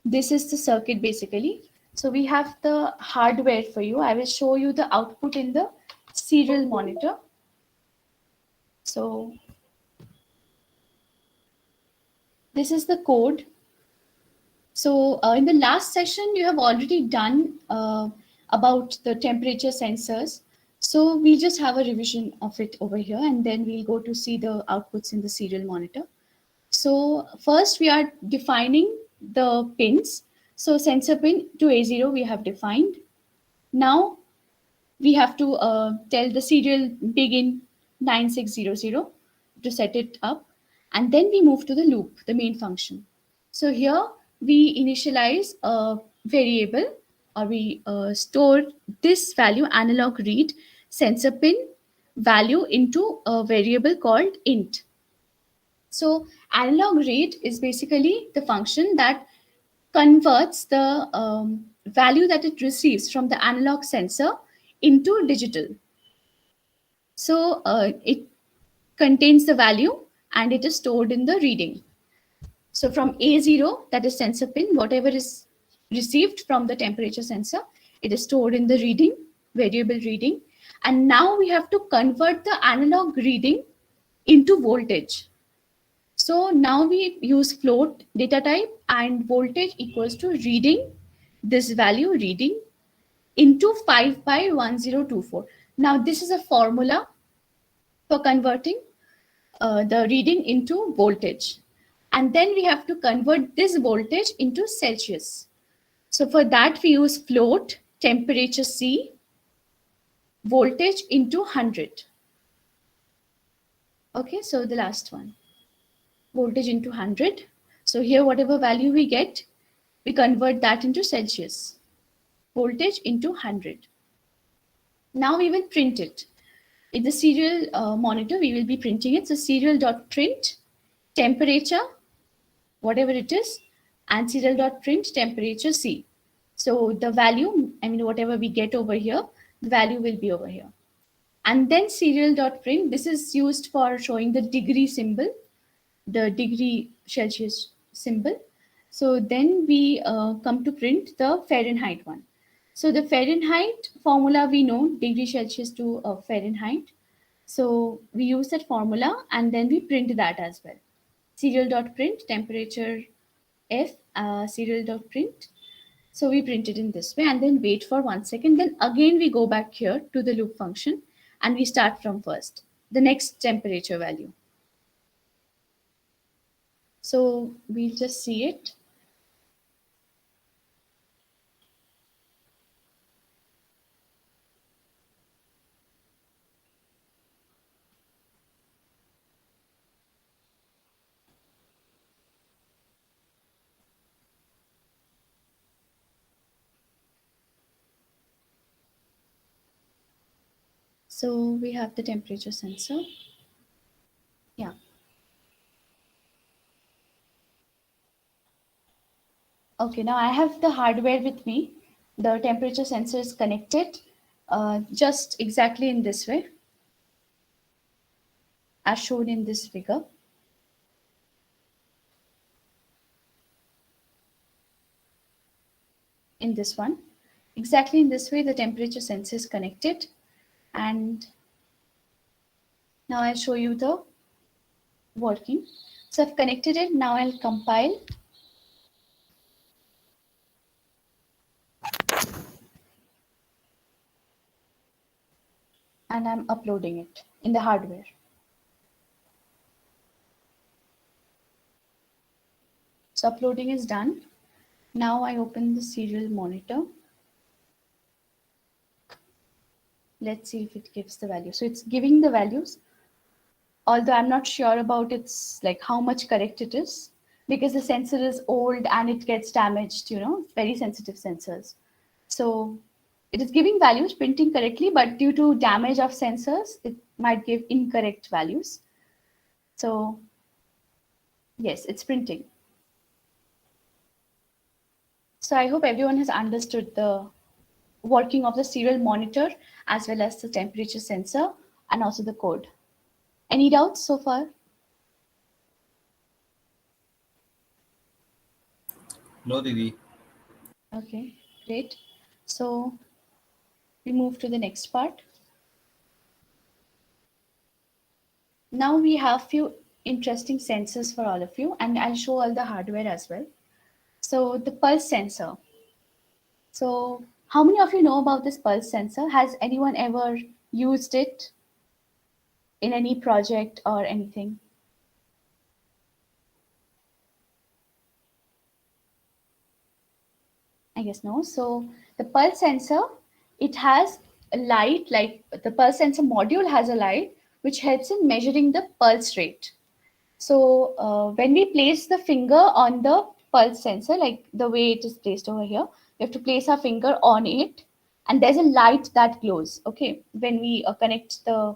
this is the circuit basically. So we have the hardware for you. I will show you the output in the serial monitor. So this is the code. So in the last session, you have already done about the temperature sensors. So we'll just have a revision of it over here and then we'll go to see the outputs in the serial monitor. So first we are defining the pins. So sensor pin to A0 we have defined. Now we have to tell the serial begin 9600 to set it up. And then we move to the loop, the main function. So here we initialize a variable or we store this value analog read sensor pin value into a variable called int. So analog read is basically the function that converts the value that it receives from the analog sensor into digital. So it contains the value and it is stored in the reading. So from A0, that is sensor pin, whatever is received from the temperature sensor, it is stored in the reading, variable reading. And now we have to convert the analog reading into voltage. So now we use float data type and voltage equals to reading, this value reading into 5 by 1024. Now this is a formula for converting the reading into voltage. And then we have to convert this voltage into Celsius. So for that we use float temperature C voltage into 100. Okay, so the last one, voltage into 100. So here whatever value we get, we convert that into Celsius. Voltage into 100. Now we will print it. In the serial monitor, we will be printing it. So serial.print temperature whatever it is, and serial.print temperature C. So the value, I mean, whatever we get over here, the value will be over here. And then serial.print, this is used for showing the degree symbol, the degree Celsius symbol. So then we come to print the Fahrenheit one. So the Fahrenheit formula, we know degree Celsius to Fahrenheit. So we use that formula and then we print that as well. Serial.print temperature F, serial.print. So we print it in this way and then wait for 1 second. Then again we go back here to the loop function and we start from first, the next temperature value. So we'll just see it. So we have the temperature sensor. Yeah. Okay, now I have the hardware with me. The temperature sensor is connected just exactly in this way, as shown in this figure. In this one, exactly in this way, the temperature sensor is connected. And now I'll show you the working. So I've connected it. Now I'll compile. And I'm uploading it in the hardware. So uploading is done. Now I open the serial monitor. Let's see if it gives the value. So it's giving the values, although I'm not sure about its like how much correct it is, because the sensor is old and it gets damaged, you know, very sensitive sensors. So it is giving values, printing correctly, but due to damage of sensors, it might give incorrect values. So yes, it's printing. So I hope everyone has understood the working of the serial monitor as well as the temperature sensor and also the code. Any doubts so far? No, Didi. Okay, great. So we move to the next part. Now we have few interesting sensors for all of you, and I'll show all the hardware as well. So the pulse sensor. So how many of you know about this pulse sensor? Has anyone ever used it in any project or anything? I guess no. So the pulse sensor, it has a light, like the pulse sensor module has a light which helps in measuring the pulse rate. So when we place the finger on the pulse sensor, like the way it is placed over here, we have to place our finger on it and there's a light that glows. Okay, when we connect the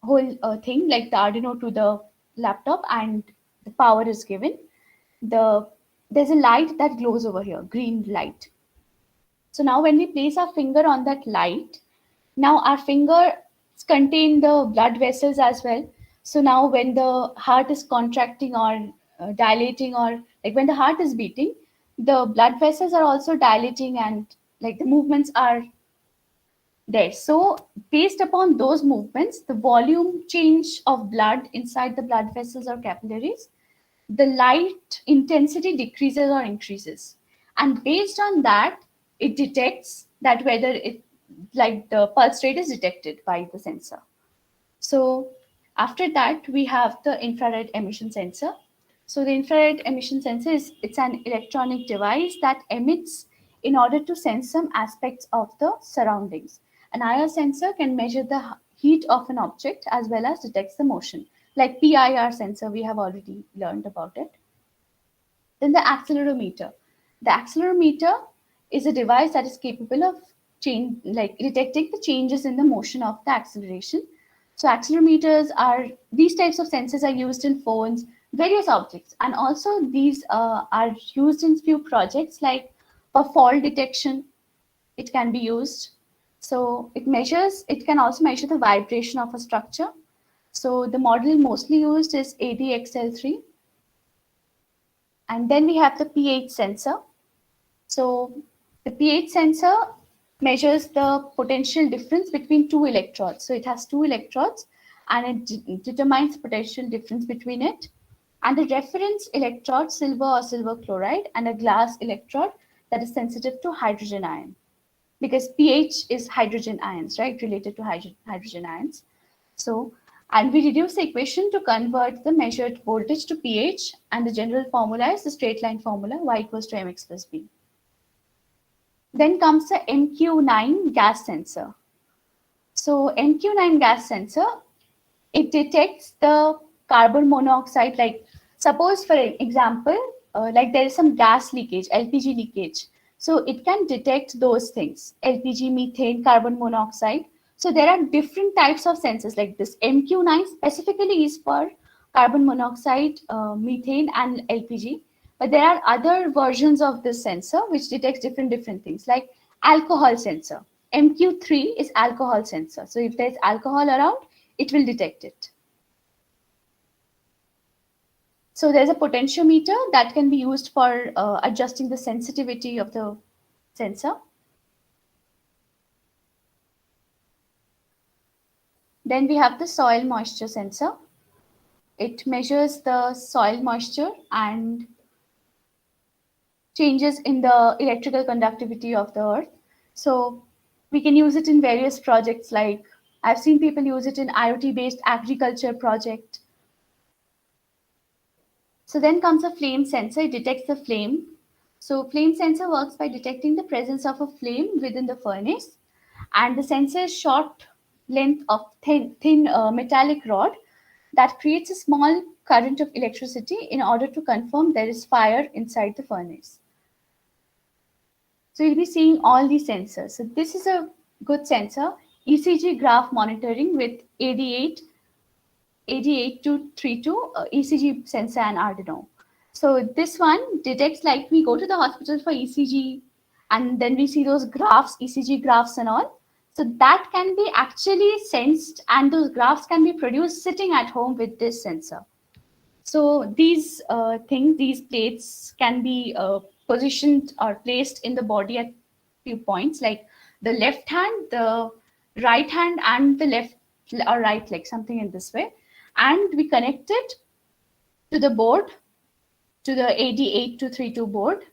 whole thing like the Arduino to the laptop and the power is given, there's a light that glows over here, green light. So now when we place our finger on that light, now our fingers contain the blood vessels as well. So now when the heart is contracting or dilating, or like when the heart is beating, the blood vessels are also dilating and like the movements are there. So based upon those movements, the volume change of blood inside the blood vessels or capillaries, the light intensity decreases or increases. And based on that, it detects that whether it like the pulse rate is detected by the sensor. So after that, we have the infrared emission sensor. So the infrared emission sensor it's an electronic device that emits in order to sense some aspects of the surroundings. An IR sensor can measure the heat of an object as well as detects the motion. Like PIR sensor, we have already learned about it. Then the accelerometer. The accelerometer is a device that is capable of like detecting the changes in the motion of the acceleration. So accelerometers are, these types of sensors are used in phones various objects. And also these are used in few projects, like for fall detection, it can be used. So it can also measure the vibration of a structure. So the model mostly used is ADXL3. And then we have the pH sensor. So the pH sensor measures the potential difference between two electrodes. So it has two electrodes and it determines the potential difference between it. And the reference electrode, silver or silver chloride, and a glass electrode that is sensitive to hydrogen ion. Because pH is hydrogen ions, right, related to hydrogen ions. So, and we reduce the equation to convert the measured voltage to pH, and the general formula is the straight line formula, y equals to mx plus b. Then comes the MQ9 gas sensor. So MQ9 gas sensor, it detects the carbon monoxide, like suppose for example, like there is some gas leakage, LPG leakage. So it can detect those things, LPG, methane, carbon monoxide. So there are different types of sensors like this. MQ9 specifically is for carbon monoxide, methane and LPG. But there are other versions of this sensor which detects different things, like alcohol sensor. MQ3 is alcohol sensor. So if there's alcohol around, it will detect it. So there's a potentiometer that can be used for adjusting the sensitivity of the sensor. Then we have the soil moisture sensor. It measures the soil moisture and changes in the electrical conductivity of the earth. So we can use it in various projects, like I've seen people use it in IoT-based agriculture project. So then comes a flame sensor. It detects the flame. So flame sensor works by detecting the presence of a flame within the furnace. And the sensor is short length of thin metallic rod that creates a small current of electricity in order to confirm there is fire inside the furnace. So you'll be seeing all these sensors. So this is a good sensor, ECG graph monitoring with AD8232 ECG sensor and Arduino. So this one detects, like we go to the hospital for ECG and then we see those graphs, ECG graphs and all. So that can be actually sensed and those graphs can be produced sitting at home with this sensor. So these these plates can be positioned or placed in the body at few points, like the left hand, the right hand, and the left or right leg, something in this way. And we connect it to the board, to the AD8232 board,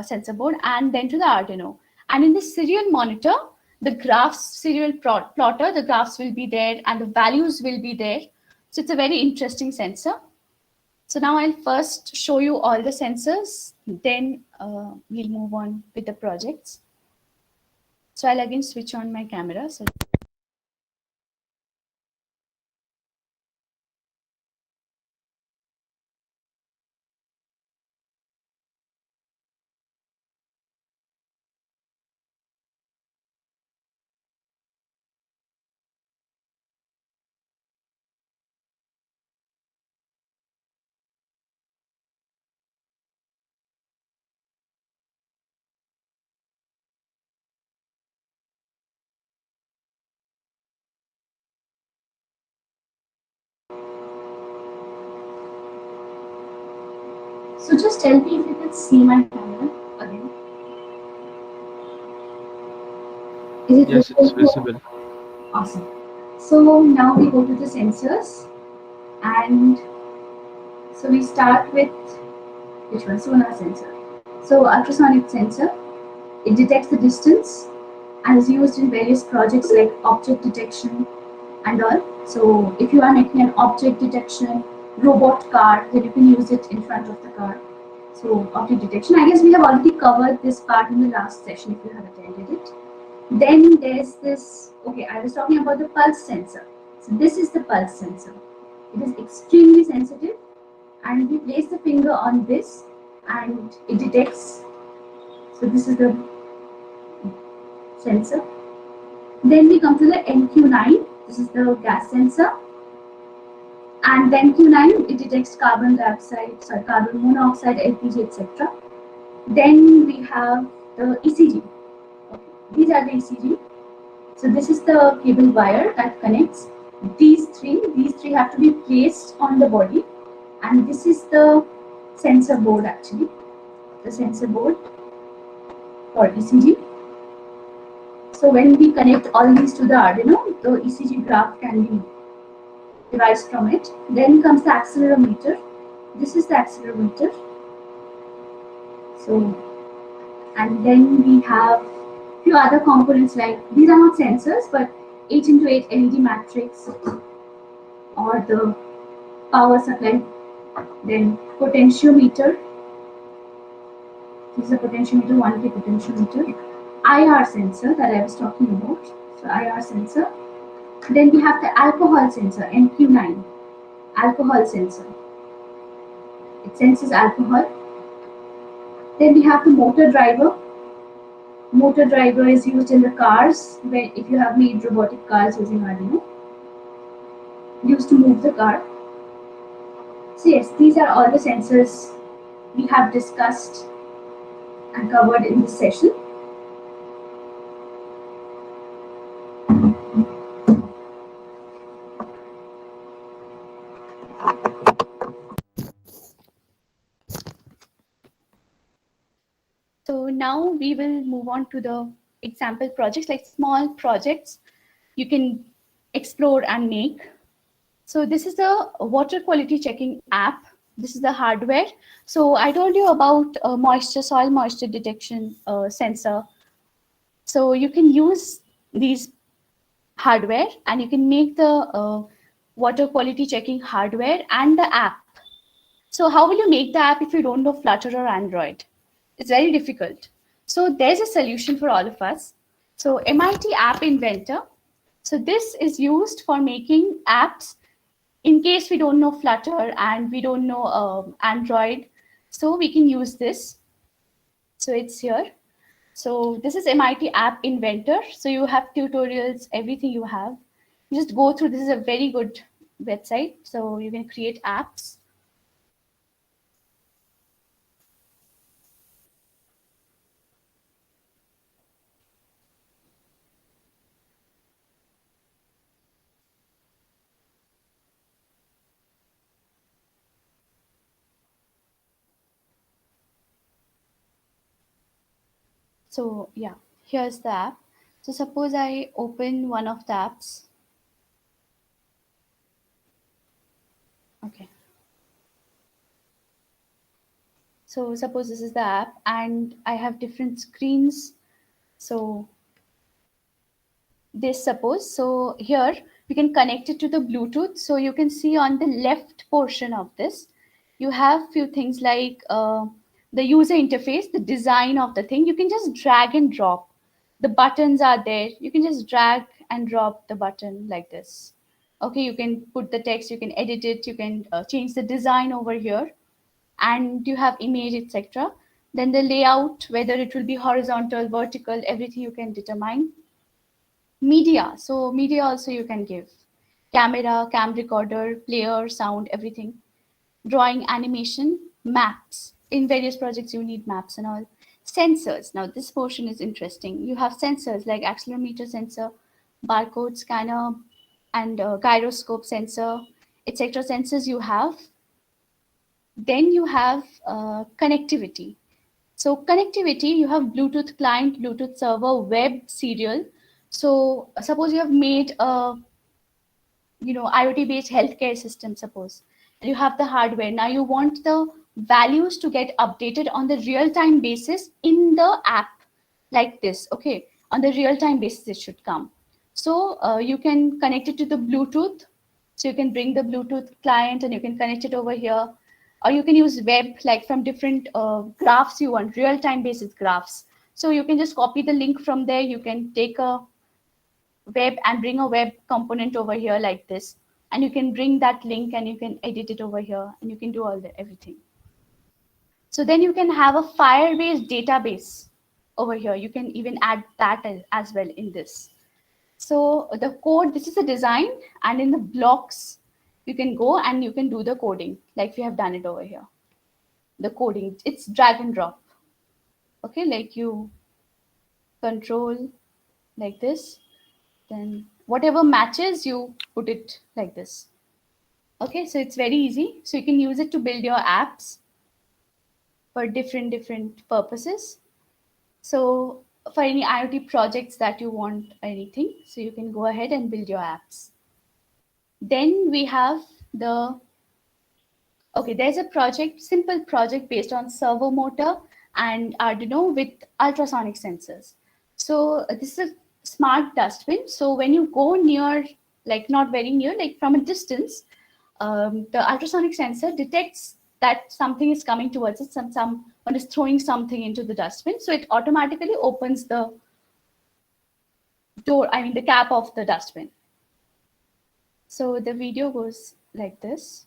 sensor board, and then to the Arduino. And in the serial monitor, the graphs, serial plotter, the graphs will be there and the values will be there. So it's a very interesting sensor. So now I'll first show you all the sensors, then we'll move on with the projects. So I'll again switch on my camera. So just tell me if you can see my camera again. Is it Yes, it's visible? visible. Awesome. So now we go to the sensors, and so we start with which one? Sonar sensor. So ultrasonic sensor, it detects the distance and is used in various projects like object detection and all. So if you are making an object detection robot car, then you can use it in front of the car. So object detection, I guess we have already covered this part in the last session if you have attended it. Then there's this, okay, I was talking about the pulse sensor. So this is the pulse sensor. It is extremely sensitive and we place the finger on this and it detects. So this is the sensor. Then we come to the MQ9. This is the gas sensor. And then Q9, it detects carbon dioxide, sorry, carbon monoxide, LPG, etc. Then we have the ECG. Okay. These are the ECG. So this is the cable wire that connects these three have to be placed on the body, and this is the sensor board actually, the sensor board for ECG. So when we connect all these to the Arduino, the ECG graph can be devised from it. Then comes the accelerometer. This is the accelerometer. So, and then we have few other components, like these are not sensors but 8x8 LED matrix or the power supply. Then potentiometer. This is a potentiometer, 1K potentiometer. IR sensor that I was talking about. So IR sensor. Then we have the alcohol sensor, NQ9. Alcohol sensor. It senses alcohol. Then we have the motor driver. Motor driver is used in the cars when if you have made robotic cars using Arduino. Used to move the car. So yes, these are all the sensors we have discussed and covered in this session. So now we will move on to the example projects, like small projects you can explore and make. So this is the water quality checking app. This is the hardware. So I told you about soil moisture detection sensor. So you can use these hardware and you can make the water quality checking hardware and the app. So how will you make the app if you don't know Flutter or Android? It's very difficult. So there's a solution for all of us. So MIT App Inventor. So this is used for making apps in case we don't know Flutter and we don't know Android. So we can use this. So it's here. So this is MIT App Inventor. So you have tutorials, everything you have. You just go through. This is a very good website. So you can create apps. So yeah, here's the app. So suppose I open one of the apps. Okay. So suppose this is the app and I have different screens. So this suppose, so here we can connect it to the Bluetooth. So you can see on the left portion of this, you have few things like the user interface, the design of the thing. You can just drag and drop. The buttons are there. You can just drag and drop the button like this. Okay, you can put the text, you can edit it, you can change the design over here, and you have image, etc. Then the layout, whether it will be horizontal, vertical, everything you can determine. Media, so media also you can give. Camera, cam recorder, player, sound, everything. Drawing, animation, maps. In various projects you need maps and all. Sensors, now this portion is interesting. You have sensors like accelerometer sensor, barcode scanner, and gyroscope sensor, etc. Sensors you have. Then you have connectivity. So connectivity, you have Bluetooth client, Bluetooth server, web, serial. So suppose you have made a IoT based healthcare system, suppose, and you have the hardware. Now you want the values to get updated on the real time basis in the app like this. Okay, on the real time basis it should come. So you can connect it to the Bluetooth. So you can bring the Bluetooth client and you can connect it over here, or you can use web, like from different graphs you want, real time basis graphs. So you can just copy the link from there. You can take a web and bring a web component over here like this, and you can bring that link and you can edit it over here and you can do everything. So then you can have a Firebase database over here. You can even add that as well in this. So the code, this is the design, and in the blocks you can go and you can do the coding like we have done it over here. The coding, it's drag and drop. Okay, like you control like this, then whatever matches, you put it like this. Okay, so it's very easy. So you can use it to build your apps for different purposes. So for any IoT projects that you want anything, so you can go ahead and build your apps. Then we have there's a project, simple project based on servo motor and Arduino with ultrasonic sensors. So this is a smart dustbin. So when you go near, like not very near, like from a distance, the ultrasonic sensor detects that something is coming towards it, someone is throwing something into the dustbin. So it automatically opens the door, the cap of the dustbin. So the video goes like this.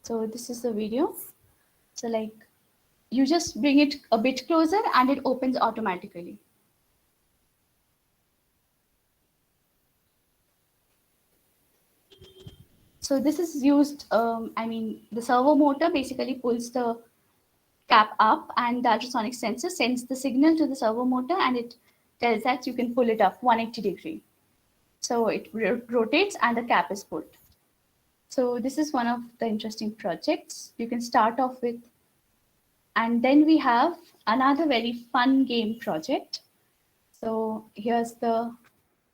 So this is the video. So like you just bring it a bit closer and it opens automatically. So this is used, the servo motor basically pulls the cap up and the ultrasonic sensor sends the signal to the servo motor and it tells that you can pull it up 180 degree. So it rotates and the cap is pulled. So this is one of the interesting projects you can start off with. And then we have another very fun game project. So here's the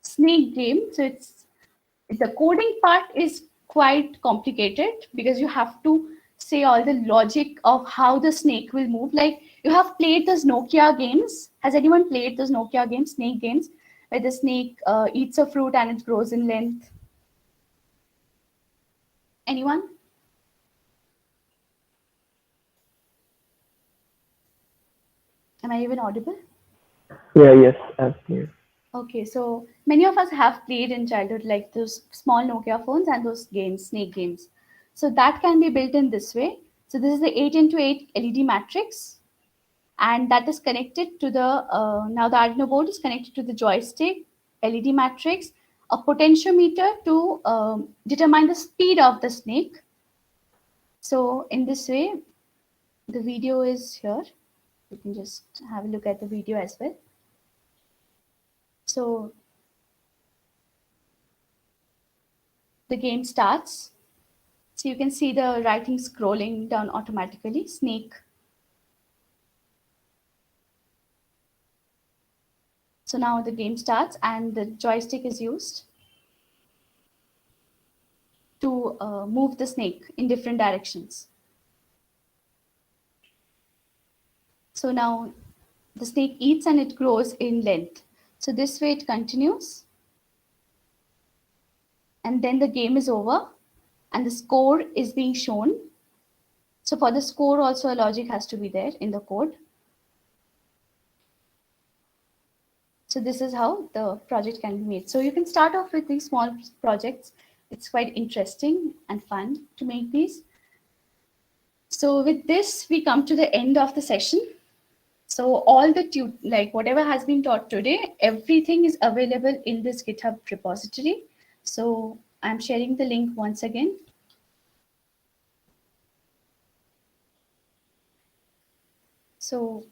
snake game. So the coding part is quite complicated because you have to say all the logic of how the snake will move. Like you have played those Nokia games. Has anyone played those Nokia games, snake games, where the snake eats a fruit and it grows in length? Anyone? Am I even audible? Yeah, yes, absolutely. Okay, so many of us have played in childhood like those small Nokia phones and those games, snake games. So that can be built in this way. So this is the 8x8 LED matrix, and that is connected to the, now the Arduino board is connected to the joystick, LED matrix, a potentiometer to determine the speed of the snake. So in this way, the video is here. You can just have a look at the video as well. So the game starts. So you can see the writing scrolling down automatically, snake. So now the game starts and the joystick is used to move the snake in different directions. So now the snake eats and it grows in length. So this way it continues. And then the game is over and the score is being shown. So for the score also a logic has to be there in the code. So this is how the project can be made. So you can start off with these small projects. It's quite interesting and fun to make these. So with this, we come to the end of the session. So all the whatever has been taught today, everything is available in this GitHub repository. So I'm sharing the link once again. So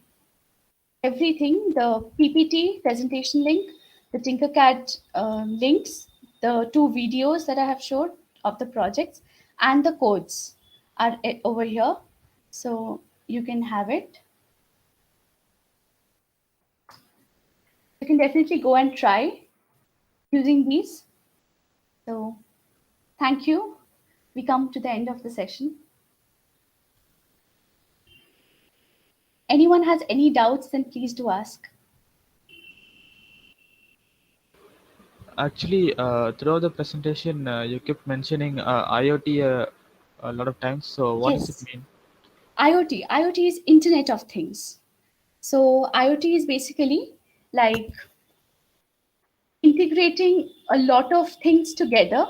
everything, the PPT presentation link, the Tinkercad links, the 2 videos that I have showed of the projects, and the codes are over here. So you can have it. You can definitely go and try using these. So thank you. We come to the end of the session. Anyone has any doubts, then please do ask. Actually, throughout the presentation, you kept mentioning IoT a lot of times. So what does Yes. it mean? IoT is Internet of Things. So IoT is basically like integrating a lot of things together.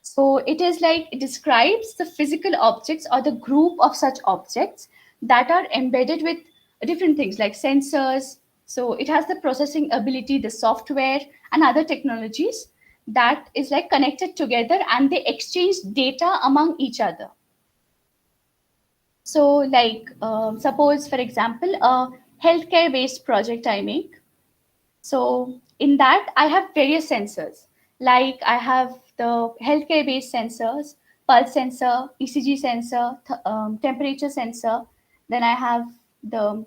So it is like it describes the physical objects or the group of such objects that are embedded with different things like sensors, So it has the processing ability, the software, and other technologies that is like connected together, and they exchange data among each other. So like suppose, for example, a healthcare based project I make. So in that, I have various sensors. Like I have the healthcare based sensors, pulse sensor, ECG sensor, temperature sensor. Then I have the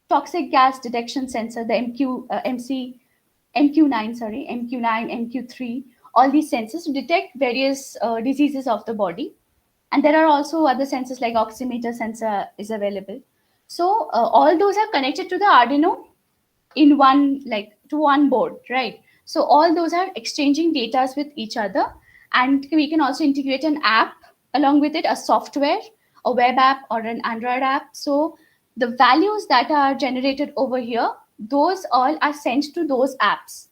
toxic gas detection sensor, the MQ9, sorry, MQ9, MQ3, all these sensors to detect various diseases of the body. And there are also other sensors like oximeter sensor is available. So all those are connected to the Arduino in one, like to one board, right? So all those are exchanging data with each other, and we can also integrate an app along with it, a software, a web app or an Android app. So the values that are generated over here, those all are sent to those apps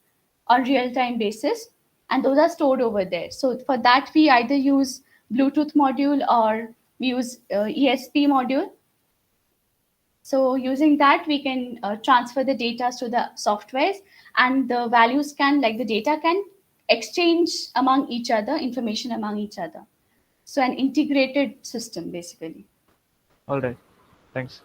on real-time basis, and those are stored over there. So for that, we either use Bluetooth module or we use ESP module. So using that, we can transfer the data to the softwares, and the values can, like the data can exchange among each other, information among each other. So an integrated system, basically. All right. Thanks.